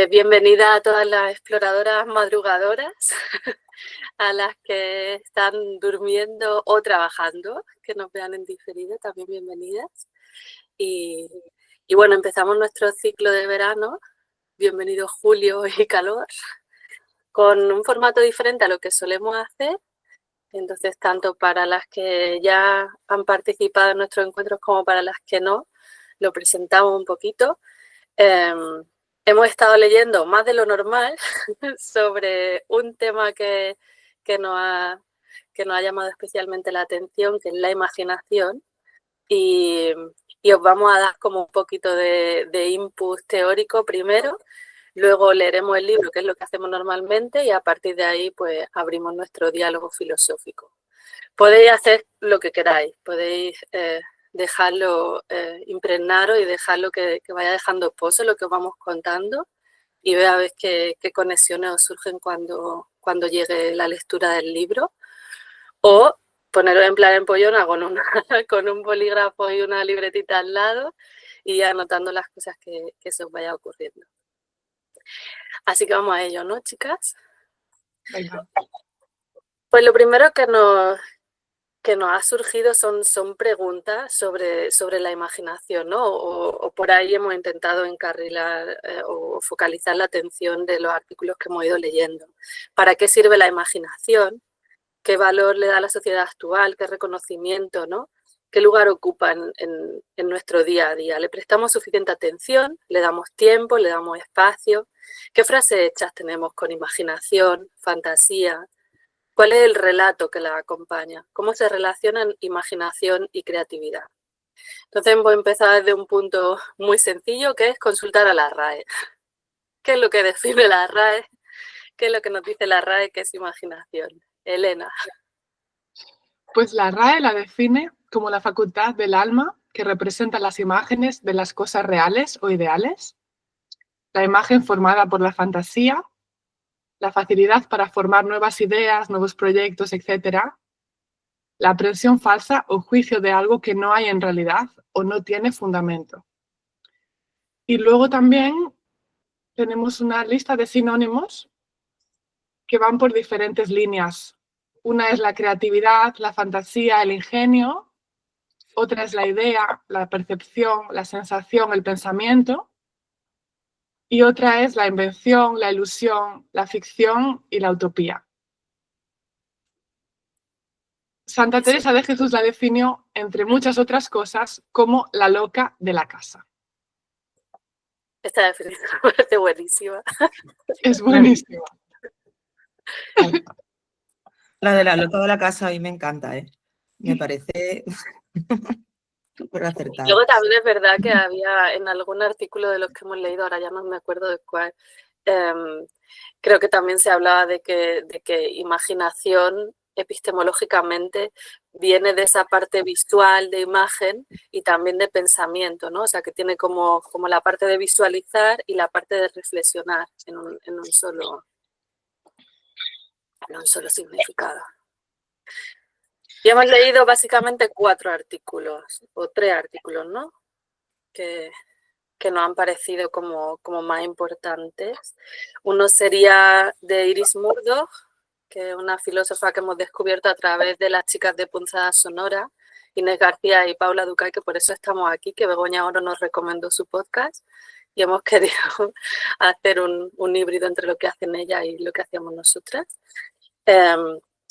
Bienvenida a todas las exploradoras madrugadoras, a las que están durmiendo o trabajando, que nos vean en diferido, también bienvenidas. Y bueno, empezamos nuestro ciclo de verano, bienvenido julio y calor, con un formato diferente a lo que solemos hacer. Entonces, tanto para las que ya han participado en nuestros encuentros como para las que no, lo presentamos un poquito. Hemos estado leyendo más de lo normal sobre un tema que nos ha llamado especialmente la atención, que es la imaginación, y os vamos a dar como un poquito de input teórico primero, luego leeremos el libro, que es lo que hacemos normalmente, y a partir de ahí pues abrimos nuestro diálogo filosófico. Podéis hacer lo que queráis, podéis dejarlo impregnaros y dejarlo que vaya dejando pozo lo que os vamos contando y vea a ver qué conexiones os surgen cuando llegue la lectura del libro. O poneros en plan empollona con un bolígrafo y una libretita al lado y anotando las cosas que se os vaya ocurriendo. Así que vamos a ello, ¿no, chicas? Venga. Pues lo primero que nos ha surgido son preguntas sobre la imaginación, ¿no? O por ahí hemos intentado encarrilar o focalizar la atención de los artículos que hemos ido leyendo. ¿Para qué sirve la imaginación? ¿Qué valor le da a la sociedad actual? ¿Qué reconocimiento, no? ¿Qué lugar ocupa en nuestro día a día? ¿Le prestamos suficiente atención? ¿Le damos tiempo? ¿Le damos espacio? ¿Qué frases hechas tenemos con imaginación, fantasía? ¿Cuál es el relato que la acompaña? ¿Cómo se relacionan imaginación y creatividad? Entonces hemos empezado desde un punto muy sencillo, que es consultar a la RAE. ¿Qué es lo que define la RAE? ¿Qué es lo que nos dice la RAE que es imaginación? Elena. Pues la RAE la define como la facultad del alma que representa las imágenes de las cosas reales o ideales, la imagen formada por la fantasía, la facilidad para formar nuevas ideas, nuevos proyectos, etc., la aprensión falsa o juicio de algo que no hay en realidad o no tiene fundamento. Y luego también tenemos una lista de sinónimos que van por diferentes líneas. Una es la creatividad, la fantasía, el ingenio. Otra es la idea, la percepción, la sensación, el pensamiento. Y otra es la invención, la ilusión, la ficción y la utopía. Santa Teresa de Jesús la definió, entre muchas otras cosas, como la loca de la casa. Esta definición me parece buenísima. Es buenísima. La de la loca de la casa a mí me encanta, ¿eh? Me parece súper acertada. Luego también es verdad que había en algún artículo de los que hemos leído, ahora ya no me acuerdo de cuál, creo que también se hablaba de que imaginación epistemológicamente viene de esa parte visual de imagen y también de pensamiento, ¿no? O sea, que tiene como la parte de visualizar y la parte de reflexionar en un solo significado. Y hemos leído básicamente 4 artículos, o 3 artículos, ¿no? Que nos han parecido como más importantes. Uno sería de Iris Murdoch, que es una filósofa que hemos descubierto a través de las chicas de Punzada Sonora, Inés García y Paula Ducay, que por eso estamos aquí, que Begoña Oro nos recomendó su podcast y hemos querido hacer un híbrido entre lo que hacen ellas y lo que hacemos nosotras.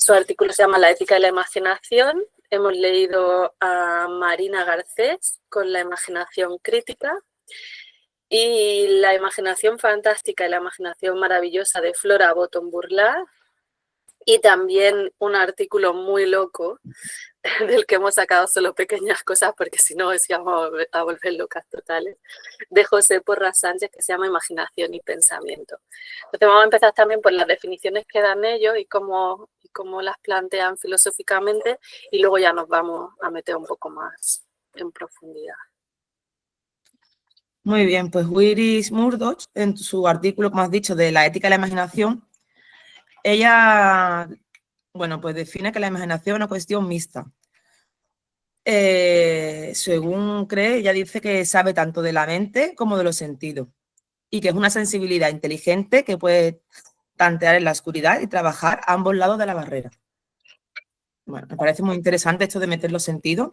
Su artículo se llama La ética de la imaginación. Hemos leído a Marina Garcés con la imaginación crítica y la imaginación fantástica y la imaginación maravillosa de Flora Botton-Burlat, y también un artículo muy loco del que hemos sacado solo pequeñas cosas porque si no os íbamos a volver locas totales, de José Porras Sánchez, que se llama Imaginación y Pensamiento. Entonces vamos a empezar también por las definiciones que dan ellos y cómo las plantean filosóficamente, y luego ya nos vamos a meter un poco más en profundidad. Muy bien, pues Iris Murdoch, en su artículo, como has dicho, de la ética de la imaginación, ella, bueno, pues define que la imaginación es una cuestión mixta. Según cree, ella dice que sabe tanto de la mente como de los sentidos. y que es una sensibilidad inteligente que puede tantear en la oscuridad y trabajar a ambos lados de la barrera. Bueno, me parece muy interesante esto de meter los sentidos.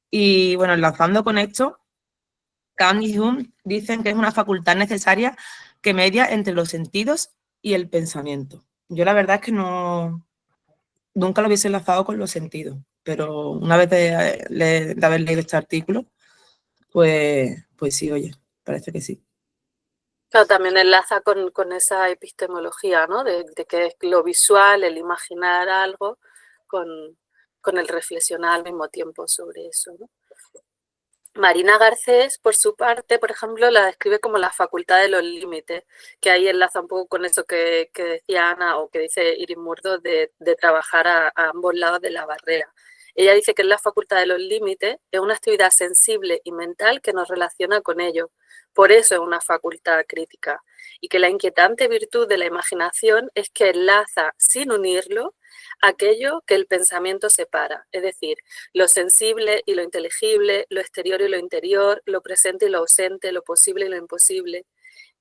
Y bueno, enlazando con esto, Kant y Hume dicen que es una facultad necesaria que media entre los sentidos y el pensamiento. Yo la verdad es que nunca lo hubiese enlazado con los sentidos, pero una vez de haber leído este artículo, pues sí, oye, parece que sí. Claro, también enlaza con esa epistemología, ¿no? De que es lo visual, el imaginar algo, con el reflexionar al mismo tiempo sobre eso, ¿no? Marina Garcés, por su parte, por ejemplo, la describe como la facultad de los límites, que ahí enlaza un poco con eso que decía Ana o que dice Iris Murdoch de trabajar a ambos lados de la barrera. Ella dice que la facultad de los límites es una actividad sensible y mental que nos relaciona con ellos. Por eso es una facultad crítica. Y que la inquietante virtud de la imaginación es que enlaza, sin unirlo, aquello que el pensamiento separa. Es decir, lo sensible y lo inteligible, lo exterior y lo interior, lo presente y lo ausente, lo posible y lo imposible.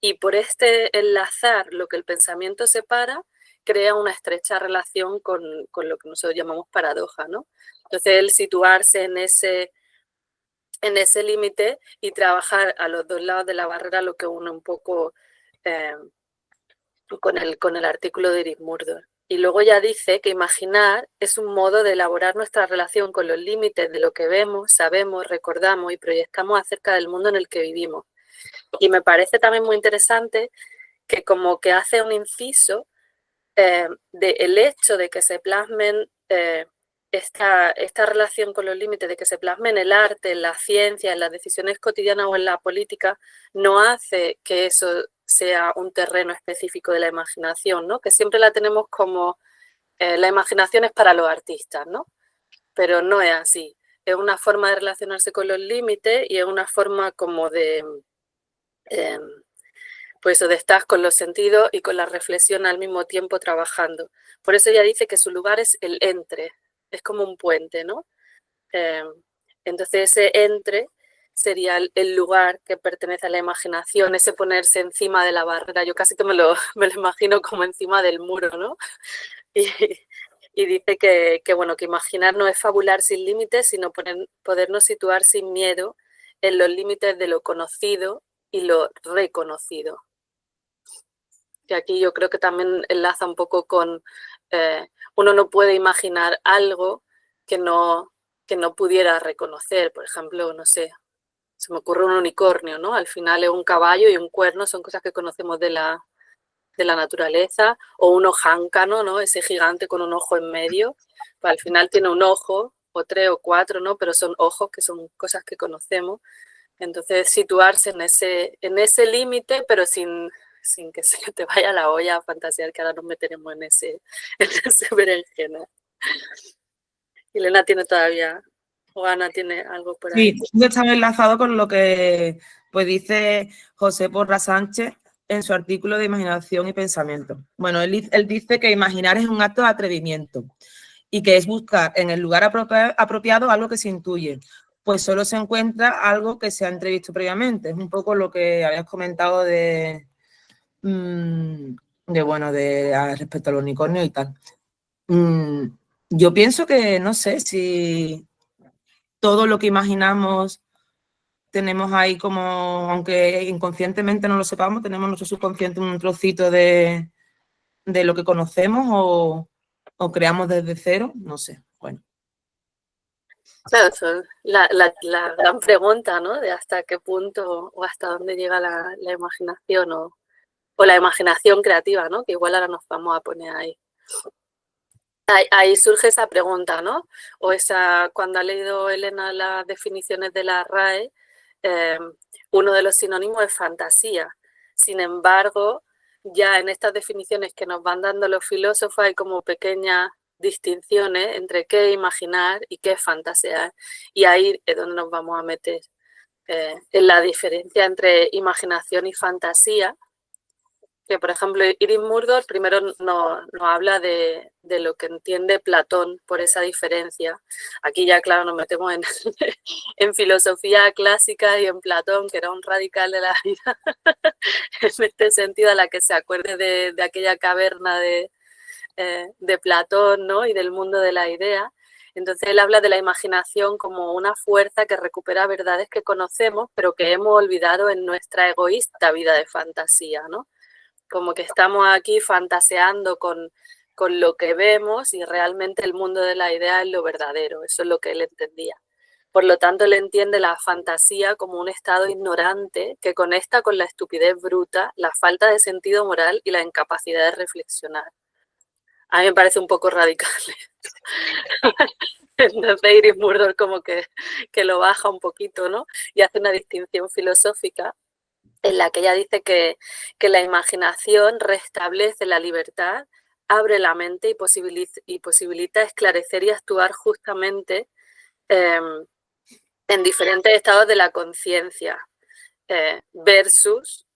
Y por este enlazar lo que el pensamiento separa, crea una estrecha relación con lo que nosotros llamamos paradoja, ¿no? Entonces, el situarse en ese límite y trabajar a los dos lados de la barrera, lo que une un poco con el artículo de Iris Murdoch. Y luego ya dice que imaginar es un modo de elaborar nuestra relación con los límites de lo que vemos, sabemos, recordamos y proyectamos acerca del mundo en el que vivimos. Y me parece también muy interesante que como que hace un inciso del hecho de que se plasmen esta relación con los límites, de que se plasme en el arte, en la ciencia, en las decisiones cotidianas o en la política, no hace que eso sea un terreno específico de la imaginación, ¿no? Que siempre la tenemos como la imaginación es para los artistas, ¿no? Pero no es así. Es una forma de relacionarse con los límites y es una forma como de pues de estar con los sentidos y con la reflexión al mismo tiempo trabajando. Por eso ella dice que su lugar es el entre, es como un puente, ¿no? Entonces ese entre sería el lugar que pertenece a la imaginación, ese ponerse encima de la barrera. Yo casi que me lo imagino como encima del muro, ¿no? Y dice que, bueno, que imaginar no es fabular sin límites, sino podernos situar sin miedo en los límites de lo conocido y lo reconocido. Que aquí yo creo que también enlaza un poco con uno no puede imaginar algo que no pudiera reconocer. Por ejemplo, no sé, se me ocurre un unicornio, ¿no? Al final es un caballo y un cuerno, son cosas que conocemos de la naturaleza, o un ojáncano, ¿no? Ese gigante con un ojo en medio, pues al final tiene un ojo, o 3 o 4, ¿no? Pero son ojos, que son cosas que conocemos. Entonces, situarse en ese límite, pero sin que se te vaya la olla a fantasear que ahora nos meteremos en ese berenjena. Y Elena tiene todavía, o Ana tiene algo por ahí. Sí, yo estaba enlazado con lo que pues dice José Porra Sánchez en su artículo de Imaginación y Pensamiento. Bueno, él dice que imaginar es un acto de atrevimiento y que es buscar en el lugar apropiado algo que se intuye, pues solo se encuentra algo que se ha entrevisto previamente. Es un poco lo que habías comentado respecto al unicornio y tal. Yo pienso que, no sé, si todo lo que imaginamos tenemos ahí como, aunque inconscientemente no lo sepamos, tenemos en nuestro subconsciente un trocito de lo que conocemos o creamos desde cero, no sé, bueno. Claro, eso es la gran pregunta, ¿no? De hasta qué punto o hasta dónde llega la imaginación o la imaginación creativa, ¿no? Que igual ahora nos vamos a poner ahí. Ahí surge esa pregunta, ¿no? O cuando ha leído Elena las definiciones de la RAE, uno de los sinónimos es fantasía. Sin embargo, ya en estas definiciones que nos van dando los filósofos hay como pequeñas distinciones entre qué es imaginar y qué es fantasear. Y ahí es donde nos vamos a meter en la diferencia entre imaginación y fantasía. que, por ejemplo, Iris Murdoch primero nos habla de lo que entiende Platón por esa diferencia. Aquí ya, claro, nos metemos en filosofía clásica y en Platón, que era un radical de la vida, en este sentido, a la que se acuerde de aquella caverna de Platón, ¿no? Y del mundo de la idea. Entonces él habla de la imaginación como una fuerza que recupera verdades que conocemos, pero que hemos olvidado en nuestra egoísta vida de fantasía, ¿no? Como que estamos aquí fantaseando con lo que vemos y realmente el mundo de la idea es lo verdadero. Eso es lo que él entendía. Por lo tanto, él entiende la fantasía como un estado ignorante que conecta con la estupidez bruta, la falta de sentido moral y la incapacidad de reflexionar. A mí me parece un poco radical. Entonces Iris Murdoch como que lo baja un poquito, ¿no? Y hace una distinción filosófica en la que ella dice que la imaginación restablece la libertad, abre la mente y posibilita esclarecer y actuar justamente en diferentes estados de la conciencia, versus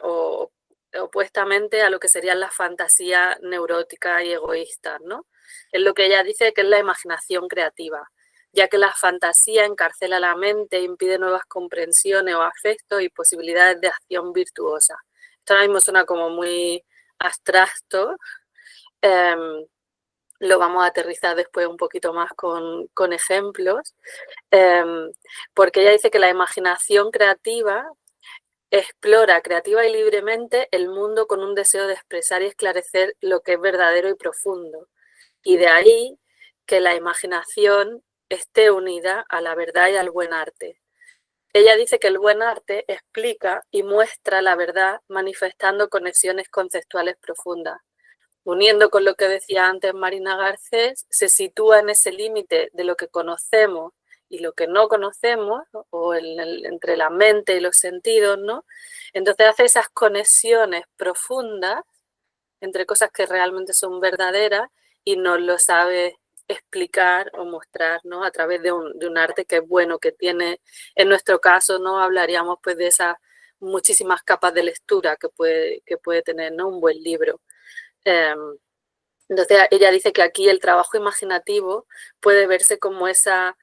o opuestamente a lo que serían las fantasías neuróticas y egoístas, ¿no? Es lo que ella dice que es la imaginación creativa, ya que la fantasía encarcela la mente, impide nuevas comprensiones o afectos y posibilidades de acción virtuosa. Esto ahora mismo suena como muy abstracto, lo vamos a aterrizar después un poquito más con ejemplos, porque ella dice que la imaginación creativa explora creativa y libremente el mundo con un deseo de expresar y esclarecer lo que es verdadero y profundo. Y de ahí que la imaginación esté unida a la verdad y al buen arte. Ella dice que el buen arte explica y muestra la verdad manifestando conexiones conceptuales profundas. Uniendo con lo que decía antes Marina Garcés, se sitúa en ese límite de lo que conocemos y lo que no conocemos, ¿no? O entre la mente y los sentidos, ¿no? Entonces hace esas conexiones profundas entre cosas que realmente son verdaderas y nos lo sabe explicar o mostrar, ¿no? A través de un arte que es bueno, que tiene, en nuestro caso, ¿no? Hablaríamos pues de esas muchísimas capas de lectura que puede tener, ¿no? Un buen libro. Entonces ella dice que aquí el trabajo imaginativo puede verse como esas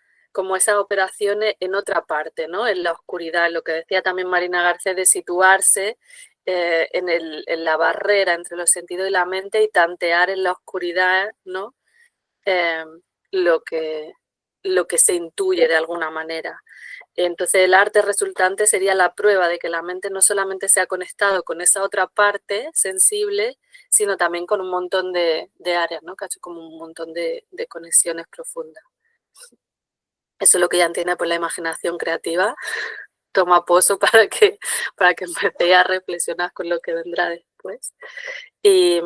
operaciones en otra parte, ¿no? En la oscuridad, lo que decía también Marina Garcés de situarse en la barrera entre los sentidos y la mente y tantear en la oscuridad, ¿no? Lo que se intuye de alguna manera. Entonces el arte resultante sería la prueba de que la mente no solamente se ha conectado con esa otra parte sensible, sino también con un montón de áreas, ¿no? Que ha hecho como un montón de conexiones profundas. Eso es lo que ella entiende por la imaginación creativa. Toma pozo para que empecéis a reflexionar con lo que vendrá después. Y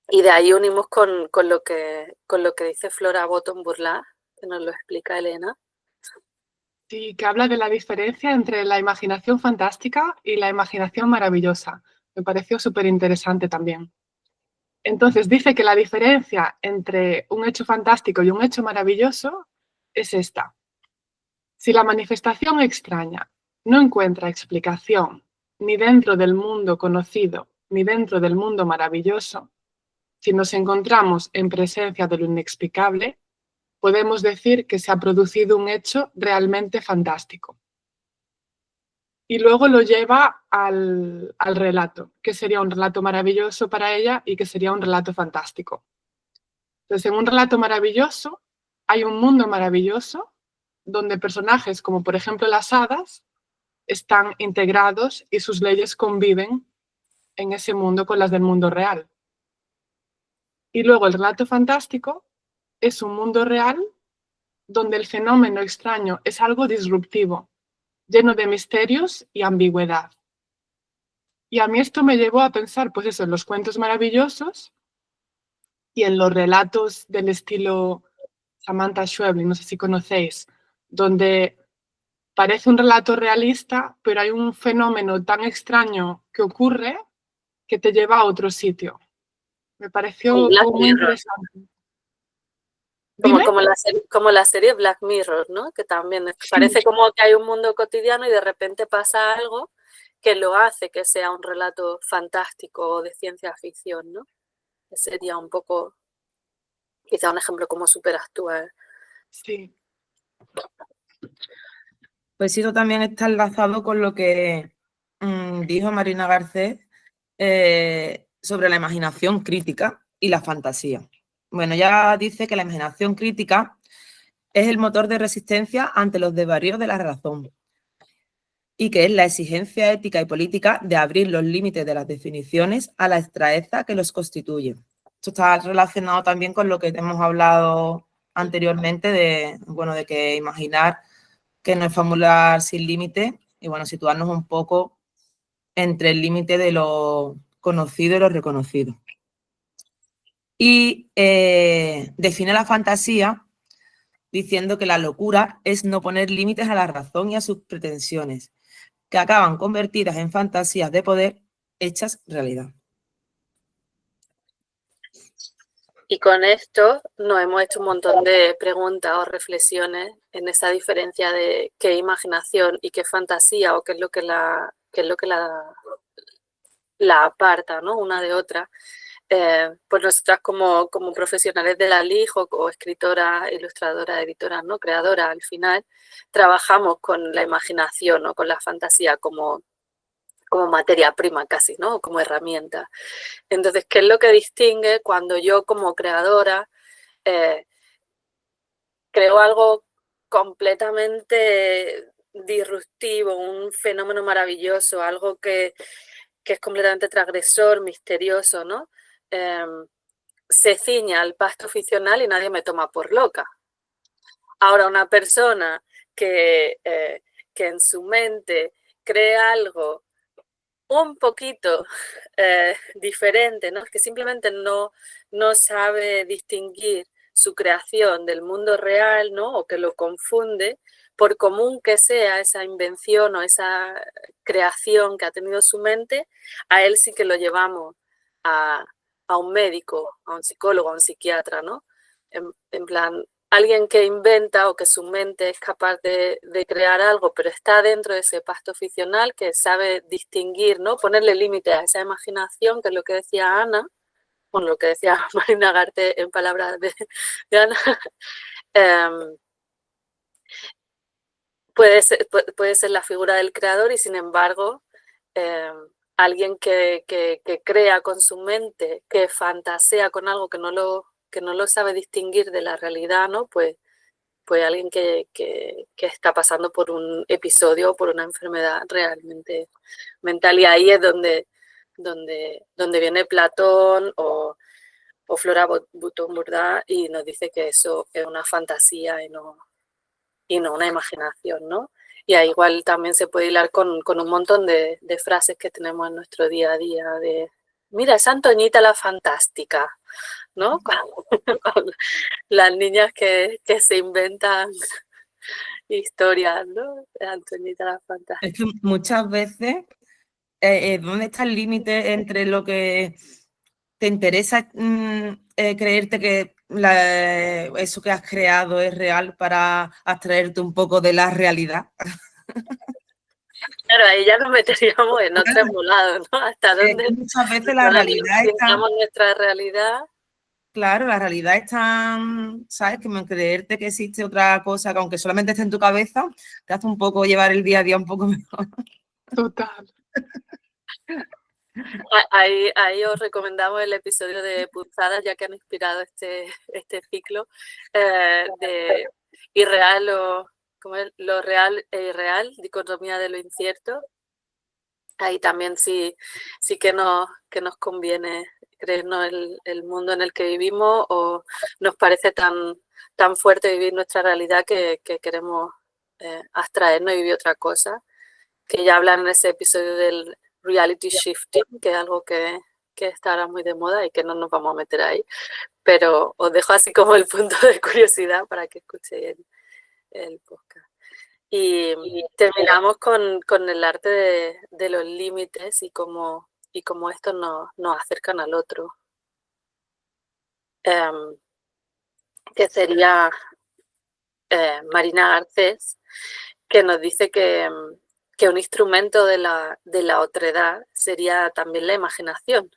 de ahí unimos con lo que dice Flora Bottom-Burlat, que nos lo explica Elena. Sí, que habla de la diferencia entre la imaginación fantástica y la imaginación maravillosa. Me pareció súper interesante también. Entonces dice que la diferencia entre un hecho fantástico y un hecho maravilloso es esta. Si la manifestación extraña no encuentra explicación ni dentro del mundo conocido ni dentro del mundo maravilloso, si nos encontramos en presencia de lo inexplicable, podemos decir que se ha producido un hecho realmente fantástico. Y luego lo lleva al relato, que sería un relato maravilloso para ella y que sería un relato fantástico. Entonces, en un relato maravilloso hay un mundo maravilloso donde personajes como por ejemplo las hadas están integrados y sus leyes conviven en ese mundo con las del mundo real. Y luego el relato fantástico es un mundo real donde el fenómeno extraño es algo disruptivo, lleno de misterios y ambigüedad. Y a mí esto me llevó a pensar, pues eso, en los cuentos maravillosos y en los relatos del estilo Samantha Schweblin, no sé si conocéis, donde parece un relato realista, pero hay un fenómeno tan extraño que ocurre que te lleva a otro sitio. Me pareció muy interesante. Como la serie Black Mirror, ¿no? Que también parece como que hay un mundo cotidiano y de repente pasa algo que lo hace que sea un relato fantástico o de ciencia ficción, ¿no? Que sería un poco, quizá un ejemplo como superactúa. Sí. Pues eso también está enlazado con lo que dijo Marina Garcés sobre la imaginación crítica y la fantasía. Bueno, ya dice que la imaginación crítica es el motor de resistencia ante los desvaríos de la razón y que es la exigencia ética y política de abrir los límites de las definiciones a la extraeza que los constituye. Esto está relacionado también con lo que hemos hablado anteriormente de, bueno, de que imaginar que no es formular sin límite y, bueno, situarnos un poco entre el límite de lo conocido y lo reconocido. Y define la fantasía diciendo que la locura es no poner límites a la razón y a sus pretensiones, que acaban convertidas en fantasías de poder hechas realidad. Y con esto nos hemos hecho un montón de preguntas o reflexiones en esa diferencia de qué imaginación y qué fantasía o qué es lo que la aparta, ¿no? Una de otra. Pues nosotras como profesionales de la LIG o escritoras, ilustradoras, editoras, ¿no? Creadoras, al final trabajamos con la imaginación o con la fantasía como materia prima casi, ¿no? Como herramienta. Entonces, ¿qué es lo que distingue cuando yo como creadora creo algo completamente disruptivo, un fenómeno maravilloso, algo que es completamente transgresor, misterioso, ¿no? Se ciña al pacto ficcional y nadie me toma por loca. Ahora, una persona que en su mente crea algo un poquito diferente, ¿no? Que simplemente no sabe distinguir su creación del mundo real, ¿no? O que lo confunde, por común que sea esa invención o esa creación que ha tenido su mente, a él sí que lo llevamos a un médico, a un psicólogo, a un psiquiatra, ¿no? En plan, alguien que inventa o que su mente es capaz de crear algo, pero está dentro de ese pacto ficcional, que sabe distinguir, ¿no? Ponerle límite a esa imaginación, que es lo que decía Ana, bueno, lo que decía Marina Garcés en palabras de Ana. Puede ser la figura del creador y, sin embargo, alguien que crea con su mente, que fantasea con algo que no lo sabe distinguir de la realidad, ¿no? Pues alguien que está pasando por un episodio o por una enfermedad realmente mental. Y ahí es donde viene Platón o Flora Button-Burdá y nos dice que eso es una fantasía y no una imaginación, ¿no? Y ahí igual también se puede hilar con un montón de frases que tenemos en nuestro día a día de, mira, esa Antoñita la fantástica, ¿no? Con las niñas que se inventan historias, ¿no? Antoñita la fantástica. Es que muchas veces, ¿dónde está el límite entre lo que te interesa creerte que eso que has creado es real para abstraerte un poco de la realidad? Claro, ahí ya nos meteríamos en otro embolado, ¿no? Hasta dónde muchas veces la realidad está... nuestra realidad. Claro, la realidad es tan, ¿sabes? Que creerte que existe otra cosa que aunque solamente esté en tu cabeza, te hace un poco llevar el día a día un poco mejor. Total. Ahí os recomendamos el episodio de Punzadas, ya que han inspirado este ciclo de irreal lo real e irreal, dicotomía de lo incierto. Ahí también sí que nos conviene creernos el mundo en el que vivimos, o nos parece tan fuerte vivir nuestra realidad que queremos abstraernos y vivir otra cosa, que ya hablan en ese episodio del reality shifting, que es algo que está ahora muy de moda y que no nos vamos a meter ahí, pero os dejo así como el punto de curiosidad para que escuchéis el podcast. Y terminamos con el arte de los límites y cómo estos nos acercan al otro. Que sería Marina Garcés, que nos dice que que un instrumento de la otredad sería también la imaginación,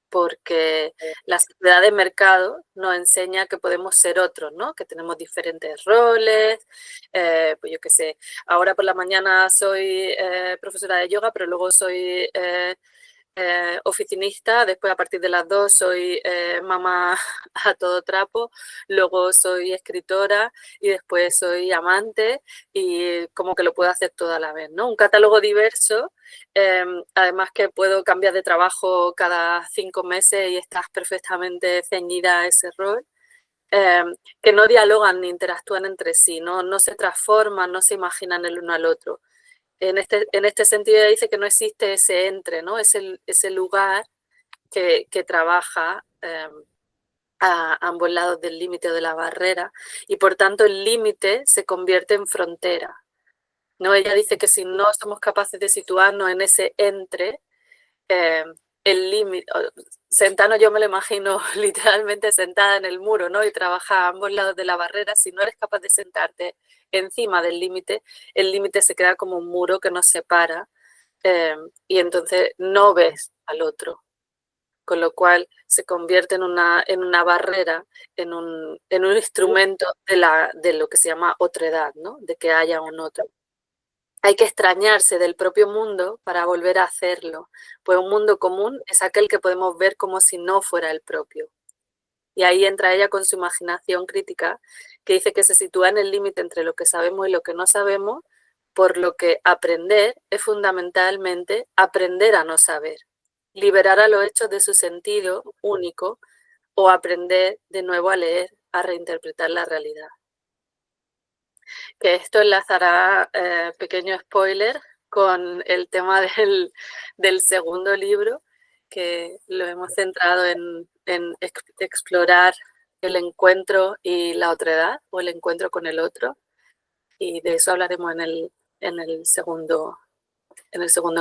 porque la sociedad de mercado nos enseña que podemos ser otros, ¿no? Que tenemos diferentes roles, pues yo qué sé, ahora por la mañana soy profesora de yoga, pero luego soy oficinista, después a partir de las 2 soy mamá a todo trapo, luego soy escritora y después soy amante y como que lo puedo hacer todo a la vez, ¿no? Un catálogo diverso, además que puedo cambiar de trabajo cada 5 meses y estás perfectamente ceñida a ese rol. Que no dialogan ni interactúan entre sí, no se transforman, no se imaginan el uno al otro. En este sentido dice que no existe ese entre, ¿no? Ese lugar que trabaja a ambos lados del límite o de la barrera y por tanto el límite se convierte en frontera, ¿no? Ella dice que si no somos capaces de situarnos en ese entre, el límite, Sentano yo me lo imagino literalmente sentada en el muro, ¿no? Y trabaja a ambos lados de la barrera. Si no eres capaz de sentarte encima del límite, el límite se queda como un muro que nos separa y entonces no ves al otro, con lo cual se convierte en una barrera, en un instrumento de lo que se llama otredad, ¿no? De que haya un otro. Hay que extrañarse del propio mundo para volver a hacerlo, pues un mundo común es aquel que podemos ver como si no fuera el propio. Y ahí entra ella con su imaginación crítica, que dice que se sitúa en el límite entre lo que sabemos y lo que no sabemos, por lo que aprender es fundamentalmente aprender a no saber, liberar a los hechos de su sentido único o aprender de nuevo a leer, a reinterpretar la realidad. Que esto enlazará, pequeño spoiler, con el tema del segundo libro, que lo hemos centrado en explorar el encuentro y la otredad, o el encuentro con el otro, y de eso hablaremos en el segundo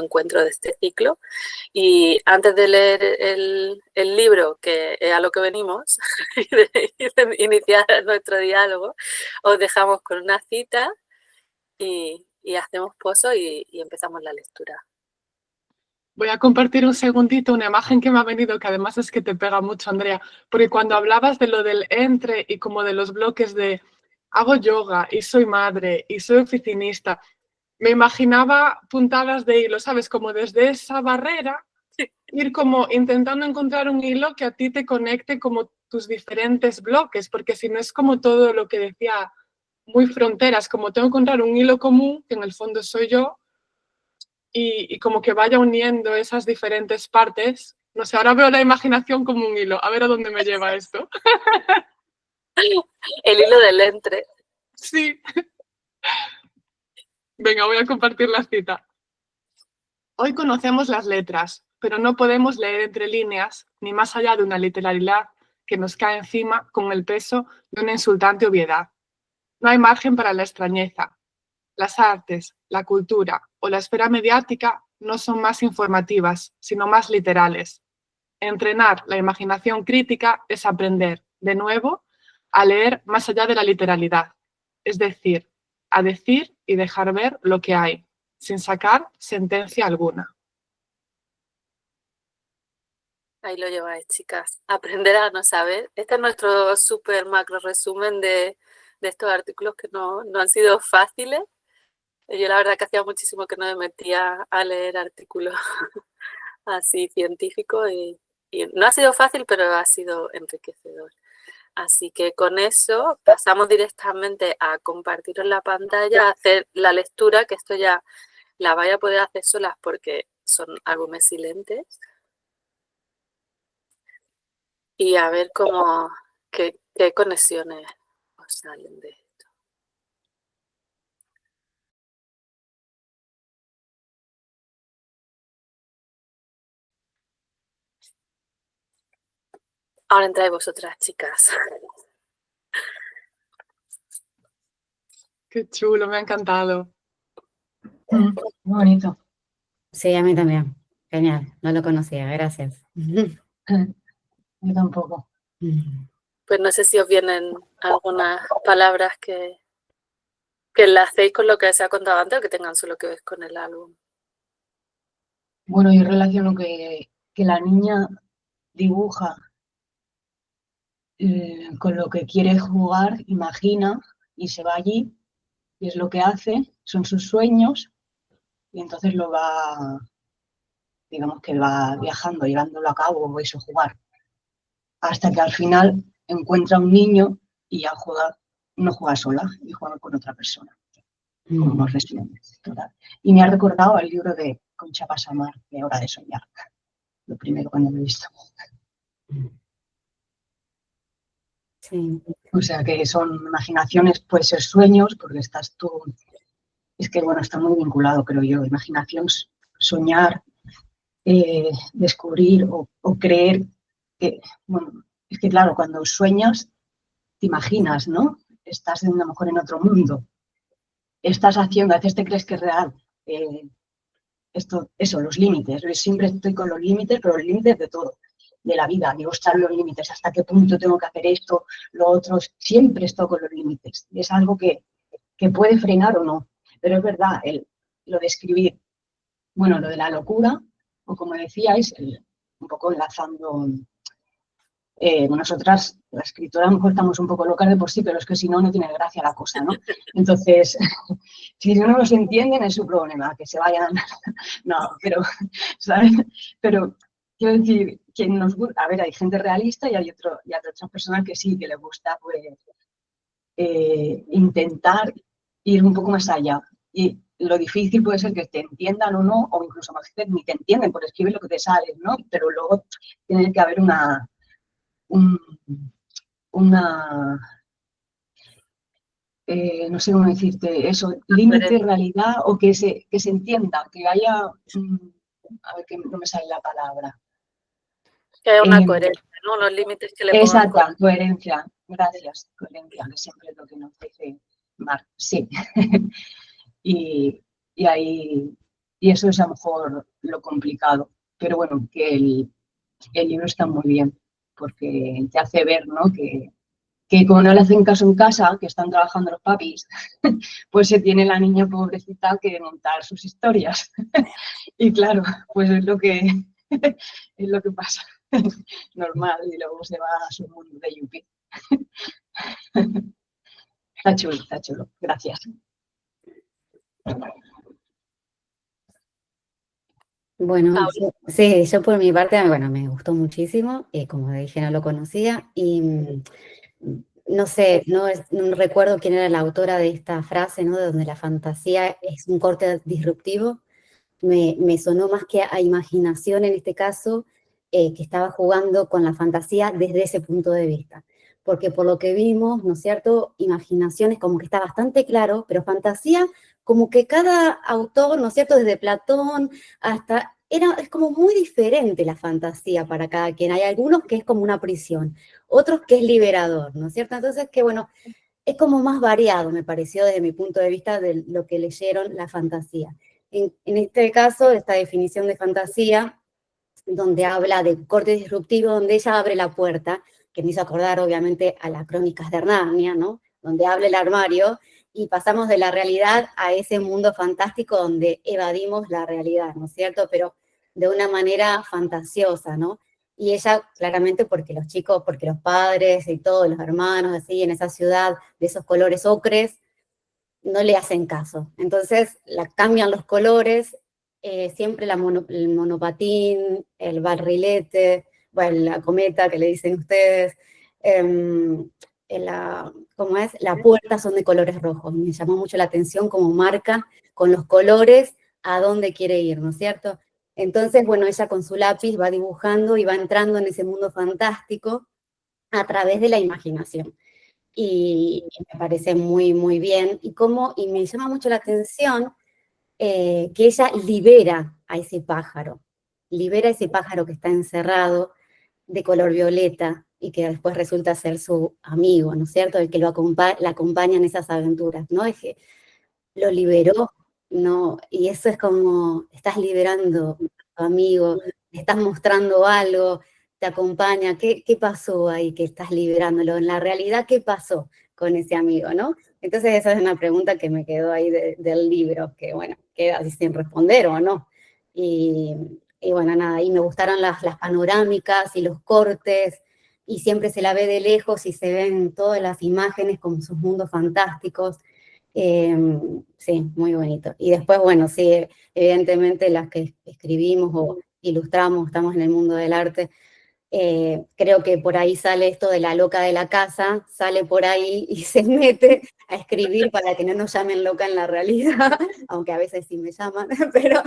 encuentro de este ciclo. Y antes de leer el libro, que es a lo que venimos, y de iniciar nuestro diálogo, os dejamos con una cita y hacemos pozo y empezamos la lectura. Voy a compartir un segundito una imagen que me ha venido, que además es que te pega mucho, Andrea, porque cuando hablabas de lo del entre y como de los bloques de hago yoga y soy madre y soy oficinista, me imaginaba puntadas de hilo, ¿sabes? Como desde esa barrera, ir como intentando encontrar un hilo que a ti te conecte como tus diferentes bloques, porque si no es como todo lo que decía, muy fronteras, como tengo que encontrar un hilo común, que en el fondo soy yo, y como que vaya uniendo esas diferentes partes. No sé, ahora veo la imaginación como un hilo. A ver a dónde me lleva esto. El hilo del entre. Sí. Venga, voy a compartir la cita. Hoy conocemos las letras, pero no podemos leer entre líneas ni más allá de una literalidad que nos cae encima con el peso de una insultante obviedad. No hay margen para la extrañeza. Las artes, la cultura o la esfera mediática no son más informativas, sino más literales. Entrenar la imaginación crítica es aprender, de nuevo, a leer más allá de la literalidad, es decir, a decir y dejar ver lo que hay, sin sacar sentencia alguna. Ahí lo lleváis, chicas. Aprender a no saber. Este es nuestro súper macro resumen de estos artículos que no han sido fáciles. Yo la verdad que hacía muchísimo que no me metía a leer artículos así científicos y no ha sido fácil, pero ha sido enriquecedor. Así que con eso pasamos directamente a compartir en la pantalla, a hacer la lectura, que esto ya la vais a poder hacer solas porque son álbumes silentes. Y a ver qué conexiones os salen de esto. Ahora entráis vosotras, chicas. Qué chulo, me ha encantado. Muy bonito. Sí, a mí también. Genial, no lo conocía, gracias. Yo tampoco. Pues no sé si os vienen algunas palabras que que enlacéis con lo que se ha contado antes o que tengan solo que ver con el álbum. Bueno, yo relaciono que la niña dibuja con lo que quiere jugar, imagina y se va allí y es lo que hace, son sus sueños y entonces lo va, digamos que va viajando, llevándolo a cabo o eso, jugar, hasta que al final encuentra un niño y ya juega, no juega sola y juega con otra persona, como unos residentes. Total. Y me ha recordado el libro de Concha Pasamar, de Hora de Soñar, lo primero cuando lo he visto. Sí. O sea que son imaginaciones, puede ser sueños, porque estás tú, es que bueno, está muy vinculado, creo yo, imaginación, soñar, descubrir o creer que, bueno, es que claro, cuando sueñas, te imaginas, ¿no? Estás a lo mejor en otro mundo, estás haciendo, a veces te crees que es real. Eso, los límites, yo siempre estoy con los límites, pero los límites de todo, de la vida, digo, estar los límites, hasta qué punto tengo que hacer esto, lo otro, siempre estoy con los límites, es algo que puede frenar o no, pero es verdad, lo de escribir, bueno, lo de la locura, o como decíais, un poco enlazando, nosotras, la escritora, a lo mejor estamos un poco locas de por sí, pero es que si no, no tiene gracia la cosa, ¿no? Entonces, si no nos entienden es su problema, que se vayan, no, pero, ¿sabes? Pero quiero decir, que nos gusta, a ver, hay gente realista y hay otras personas que sí, que les gusta, pues, intentar ir un poco más allá. Y lo difícil puede ser que te entiendan o no, o incluso más veces ni te entienden por escribir lo que te sale, ¿no? Pero luego tiene que haber una no sé cómo decirte eso, límite, realidad, o que se entienda, que haya, a ver que no me sale la palabra. Que haya una coherencia, ¿no? Unos límites que le pongan Exacta, coherencia, gracias, coherencia, que siempre es lo que nos dice Mar, sí. y ahí, y eso es a lo mejor lo complicado, pero bueno, que el libro está muy bien, porque te hace ver, ¿no? Que como no le hacen caso en casa, que están trabajando los papis, pues se tiene la niña pobrecita que montar sus historias. Y claro, pues es lo que pasa. Normal, y luego se va a su mundo de yupi. Está chulo. Gracias. Bueno, sí, yo por mi parte, bueno, me gustó muchísimo, como dije, no lo conocía, y no sé, no recuerdo quién era la autora de esta frase, ¿no? De donde la fantasía es un corte disruptivo. Me sonó más que a imaginación en este caso, que estaba jugando con la fantasía desde ese punto de vista. Porque por lo que vimos, ¿no es cierto? Imaginación es como que está bastante claro, pero fantasía, como que cada autor, ¿no es cierto? Desde Platón hasta... es como muy diferente la fantasía para cada quien. Hay algunos que es como una prisión, otros que es liberador, ¿no es cierto? Entonces, que bueno, es como más variado, me pareció desde mi punto de vista de lo que leyeron la fantasía. En este caso, esta definición de fantasía, donde habla de corte disruptivo, donde ella abre la puerta, que me hizo acordar obviamente a las crónicas de Narnia, ¿no? Donde abre el armario y pasamos de la realidad a ese mundo fantástico donde evadimos la realidad, ¿no es cierto? Pero de una manera fantasiosa, ¿no? Y ella, claramente, porque los chicos, porque los padres y todos los hermanos, así, en esa ciudad de esos colores ocres, no le hacen caso. Entonces, cambian los colores, siempre el monopatín, el barrilete, bueno, la cometa que le dicen ustedes, ¿cómo es? La puerta son de colores rojos. Me llamó mucho la atención cómo marca con los colores a dónde quiere ir, ¿no es cierto? Entonces, bueno, ella con su lápiz va dibujando y va entrando en ese mundo fantástico a través de la imaginación. Y me parece muy, muy bien. Y me llama mucho la atención que ella libera ese pájaro que está encerrado de color violeta y que después resulta ser su amigo, ¿no es cierto? El que la acompaña en esas aventuras, ¿no? Es que lo liberó, ¿no? Y eso es como, estás liberando a tu amigo, te estás mostrando algo, te acompaña, ¿qué pasó ahí que estás liberándolo? En la realidad, ¿qué pasó con ese amigo, no? Entonces esa es una pregunta que me quedó ahí del libro, que bueno, queda así sin responder o no. Y bueno, nada, y me gustaron las panorámicas y los cortes, y siempre se la ve de lejos y se ven todas las imágenes como sus mundos fantásticos. Sí, muy bonito. Y después, bueno, sí, evidentemente las que escribimos o ilustramos, estamos en el mundo del arte, creo que por ahí sale esto de la loca de la casa, sale por ahí y se mete a escribir para que no nos llamen loca en la realidad, aunque a veces sí me llaman, pero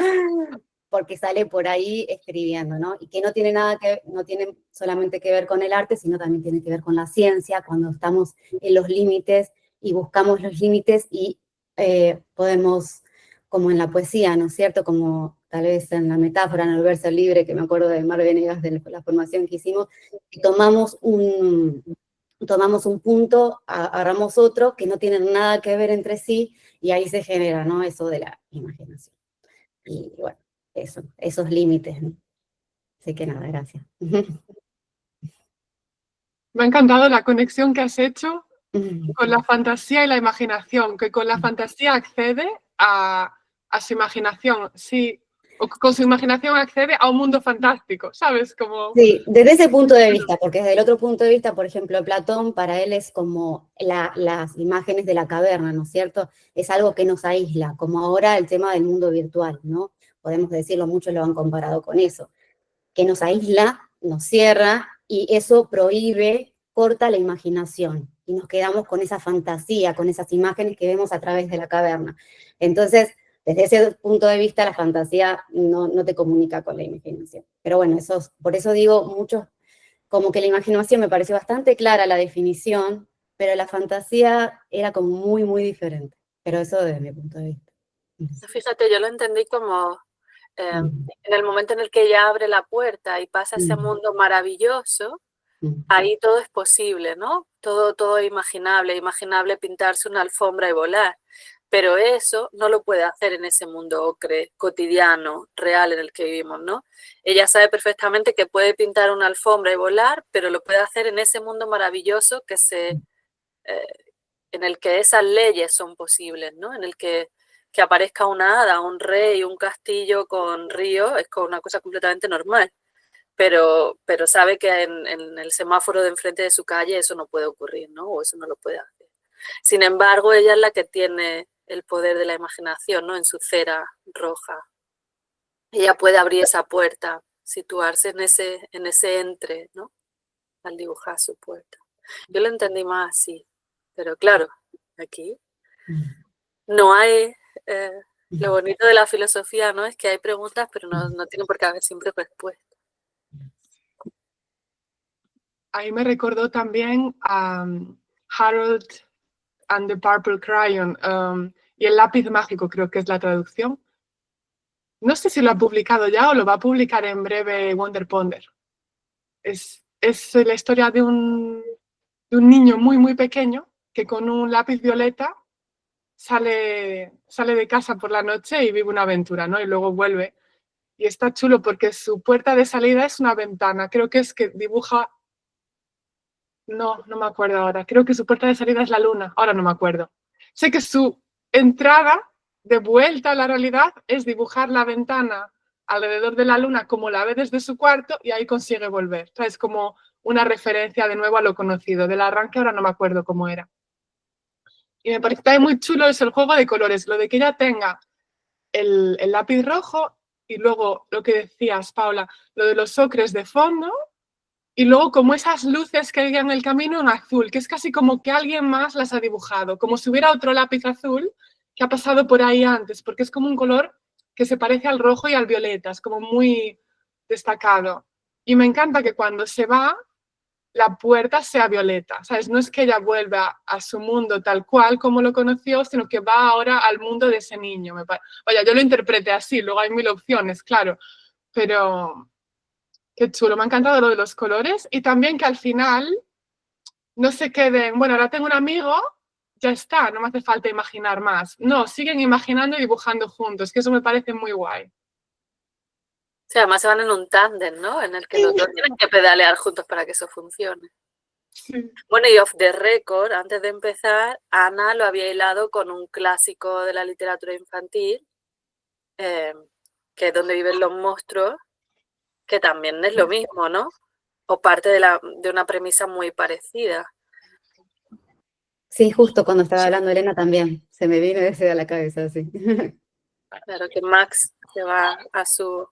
porque sale por ahí escribiendo, ¿no? Y que no tiene nada que, no tiene solamente que ver con el arte, sino también tiene que ver con la ciencia, cuando estamos en los límites y buscamos los límites y podemos, como en la poesía, ¿no es cierto? Como tal vez en la metáfora, en el verso libre, que me acuerdo de Mar Venegas de la formación que hicimos, que tomamos un punto, agarramos otro, que no tienen nada que ver entre sí, y ahí se genera, ¿no? Eso de la imaginación. Y bueno, esos límites, ¿no? Así que nada, gracias. Me ha encantado la conexión que has hecho con la fantasía y la imaginación, que con la fantasía accede a su imaginación, sí, o con su imaginación accede a un mundo fantástico, ¿sabes? Como... Sí, desde ese punto de vista, porque desde el otro punto de vista, por ejemplo, Platón, para él es como las imágenes de la caverna, ¿no es cierto? Es algo que nos aísla, como ahora el tema del mundo virtual, ¿no? Podemos decirlo, muchos lo han comparado con eso, que nos aísla, nos cierra, y eso prohíbe, corta la imaginación, y nos quedamos con esa fantasía, con esas imágenes que vemos a través de la caverna. Entonces, desde ese punto de vista, la fantasía no te comunica con la imaginación. Pero bueno, por eso digo, muchos, como que la imaginación me pareció bastante clara la definición, pero la fantasía era como muy, muy diferente. Pero eso desde mi punto de vista. Fíjate, yo lo entendí como en el momento en el que ella abre la puerta y pasa a ese mundo maravilloso, ahí todo es posible, ¿no? Todo es imaginable pintarse una alfombra y volar. Pero eso no lo puede hacer en ese mundo ocre, cotidiano, real en el que vivimos, ¿no? Ella sabe perfectamente que puede pintar una alfombra y volar, pero lo puede hacer en ese mundo maravilloso en el que esas leyes son posibles, ¿no? En el que aparezca una hada, un rey, un castillo con río, es una cosa completamente normal. Pero sabe que en el semáforo de enfrente de su calle eso no puede ocurrir, ¿no? O eso no lo puede hacer. Sin embargo, ella es la que tiene el poder de la imaginación, ¿no? En su cera roja. Ella puede abrir esa puerta, situarse en ese entre, ¿no? Al dibujar su puerta. Yo lo entendí más así. Pero claro, aquí no hay... lo bonito de la filosofía, ¿no? Es que hay preguntas, pero no tienen por qué haber siempre respuestas. Ahí me recordó también a Harold and the Purple Crayon y el lápiz mágico, creo que es la traducción. No sé si lo ha publicado ya o lo va a publicar en breve Wonder Ponder. Es la historia de un niño muy, muy pequeño que con un lápiz violeta sale de casa por la noche y vive una aventura, ¿no? Y luego vuelve. Y está chulo porque su puerta de salida es una ventana. Creo que es que dibuja... No me acuerdo ahora. Creo que su puerta de salida es la luna. Ahora no me acuerdo. Sé que su entrada de vuelta a la realidad es dibujar la ventana alrededor de la luna como la ve desde su cuarto y ahí consigue volver. O sea, es como una referencia de nuevo a lo conocido. Del arranque ahora no me acuerdo cómo era. Y me parece también muy chulo es el juego de colores. Lo de que ella tenga el lápiz rojo y luego lo que decías, Paula, lo de los ocres de fondo. Y luego como esas luces que guían el camino en azul, que es casi como que alguien más las ha dibujado, como si hubiera otro lápiz azul que ha pasado por ahí antes, porque es como un color que se parece al rojo y al violeta, es como muy destacado. Y me encanta que cuando se va, la puerta sea violeta, ¿sabes? No es que ella vuelva a su mundo tal cual como lo conoció, sino que va ahora al mundo de ese niño. Vaya, yo lo interpreté así, luego hay 1000 opciones, claro, pero... Qué chulo, me ha encantado lo de los colores y también que al final no se queden, bueno, ahora tengo un amigo, ya está, no me hace falta imaginar más. No, siguen imaginando y dibujando juntos, que eso me parece muy guay. O sea, además se van en un tándem, ¿no? En el que los dos tienen que pedalear juntos para que eso funcione. Sí. Bueno, y off the record, antes de empezar, Ana lo había hilado con un clásico de la literatura infantil, que es Donde viven los monstruos, que también es lo mismo, ¿no? O parte de una premisa muy parecida. Sí, justo cuando estaba hablando Elena también, se me vino ese a la cabeza, sí. Claro, que Max se va a su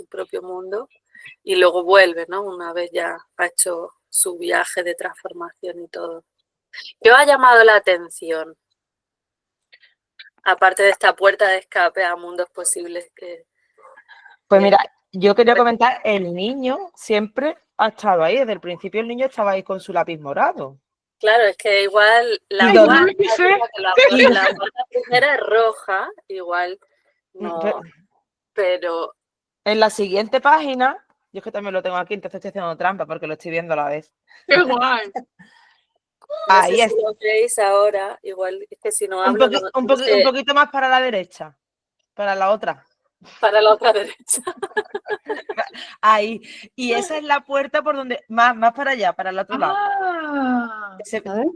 propio mundo y luego vuelve, ¿no? Una vez ya ha hecho su viaje de transformación y todo. ¿Qué os ha llamado la atención? Aparte de esta puerta de escape a mundos posibles que... Pues mira, yo quería comentar, el niño siempre ha estado ahí, desde el principio el niño estaba ahí con su lápiz morado. Claro, es que igual la Ay, guarda, no lo sé. la guarda primera es roja, igual no, pero En la siguiente página, yo es que también lo tengo aquí, entonces estoy haciendo trampa porque lo estoy viendo a la vez. Qué guay. no Ahí sé es, si lo veis ahora, igual es que si no hablo, no un sé, poquito más para la derecha, para la otra. para la otra derecha. Ahí. Y esa es la puerta por donde, más para allá, para el otro lado. Ah, A ver.